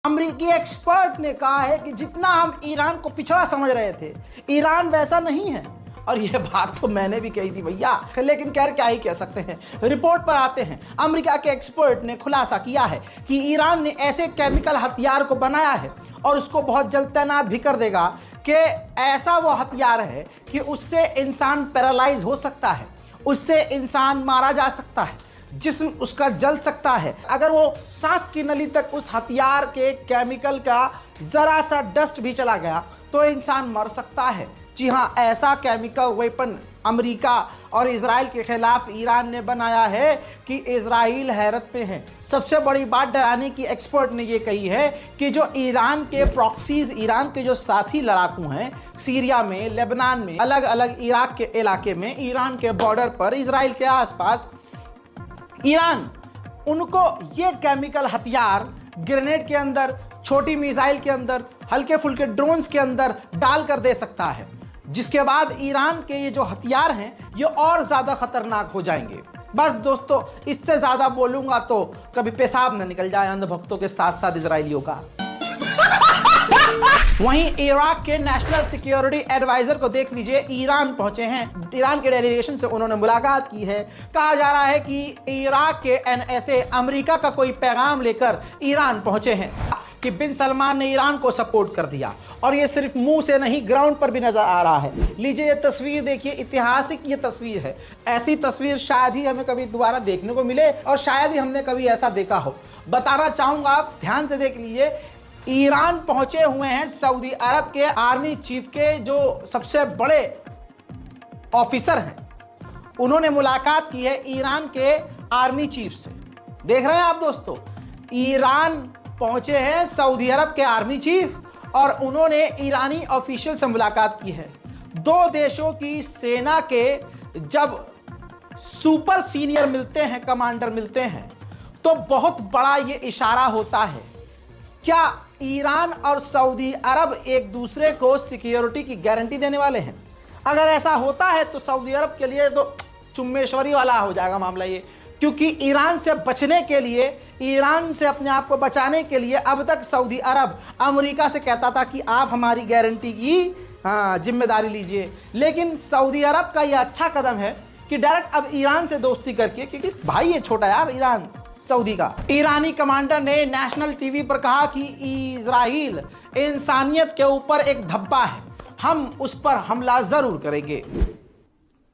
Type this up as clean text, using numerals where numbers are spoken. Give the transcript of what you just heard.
अमेरिकी एक्सपर्ट ने कहा है कि जितना हम ईरान को पिछड़ा समझ रहे थे, ईरान वैसा नहीं है। और ये बात तो मैंने भी कही थी भैया, लेकिन खैर क्या ही कह सकते हैं। रिपोर्ट पर आते हैं। अमेरिका के एक्सपर्ट ने खुलासा किया है कि ईरान ने ऐसे केमिकल हथियार को बनाया है और उसको बहुत जल्द तैनात भी कर देगा कि ऐसा वो हथियार है कि उससे इंसान पैरालाइज हो सकता है, उससे इंसान मारा जा सकता है, जिस्म उसका जल सकता है। अगर वो सांस की नली तक उस हथियार के केमिकल का जरा सा डस्ट भी चला गया तो इंसान मर सकता है। जी हाँ, ऐसा केमिकल वेपन अमेरिका और इजराइल के खिलाफ ईरान ने बनाया है कि इजराइल हैरत में है। सबसे बड़ी बात डराने की एक्सपर्ट ने ये कही है कि जो ईरान के प्रॉक्सीज, ईरान के जो साथी लड़ाकू हैं सीरिया में, लेबनान में, अलग अलग इराक के इलाके में, ईरान के बॉर्डर पर, इजराइल के आसपास, ईरान उनको ये केमिकल हथियार ग्रेनेड के अंदर, छोटी मिसाइल के अंदर, हल्के फुल्के ड्रोन्स के अंदर डाल कर दे सकता है, जिसके बाद ईरान के ये जो हथियार हैं ये और ज़्यादा खतरनाक हो जाएंगे। बस दोस्तों, इससे ज़्यादा बोलूँगा तो कभी पेशाब न निकल जाए अंधभक्तों के साथ साथ इजरायलियों का। वहीं इराक के नेशनल सिक्योरिटी एडवाइजर को देख लीजिए, ईरान पहुंचे हैं। ईरान के डेलीगेशन से उन्होंने मुलाकात की है। कहा जा रहा है कि इराक के एनएसए अमेरिका का कोई पैगाम लेकर ईरान पहुंचे हैं कि बिन सलमान ने ईरान को सपोर्ट कर दिया। और ये सिर्फ मुंह से नहीं, ग्राउंड पर भी नजर आ रहा है। लीजिए ये तस्वीर देखिए, ऐतिहासिक ये तस्वीर है। ऐसी तस्वीर शायद ही हमें कभी दोबारा देखने को मिले और शायद ही हमने कभी ऐसा देखा हो। बताना चाहूंगा, आप ध्यान से देख लीजिए, ईरान पहुंचे हुए हैं सऊदी अरब के आर्मी चीफ के जो सबसे बड़े ऑफिसर हैं, उन्होंने मुलाकात की है ईरान के आर्मी चीफ से। देख रहे हैं आप दोस्तों, ईरान पहुंचे हैं सऊदी अरब के आर्मी चीफ और उन्होंने ईरानी ऑफिशियल से मुलाकात की है। दो देशों की सेना के जब सुपर सीनियर मिलते हैं, कमांडर मिलते हैं, तो बहुत बड़ा ये इशारा होता है। क्या ईरान और सऊदी अरब एक दूसरे को सिक्योरिटी की गारंटी देने वाले हैं? अगर ऐसा होता है तो सऊदी अरब के लिए तो चुम्मेश्वरी वाला हो जाएगा मामला ये, क्योंकि ईरान से बचने के लिए, ईरान से अपने आप को बचाने के लिए अब तक सऊदी अरब अमेरिका से कहता था कि आप हमारी गारंटी की जिम्मेदारी लीजिए। लेकिन सऊदी अरब का यह अच्छा कदम है कि डायरेक्ट अब ईरान से दोस्ती करके, क्योंकि भाई ये छोटा यार ईरान सऊदी का। ईरानी कमांडर ने नेशनल टीवी पर कहा कि इजराइल इंसानियत के ऊपर एक धब्बा है, हम उस पर हमला जरूर करेंगे।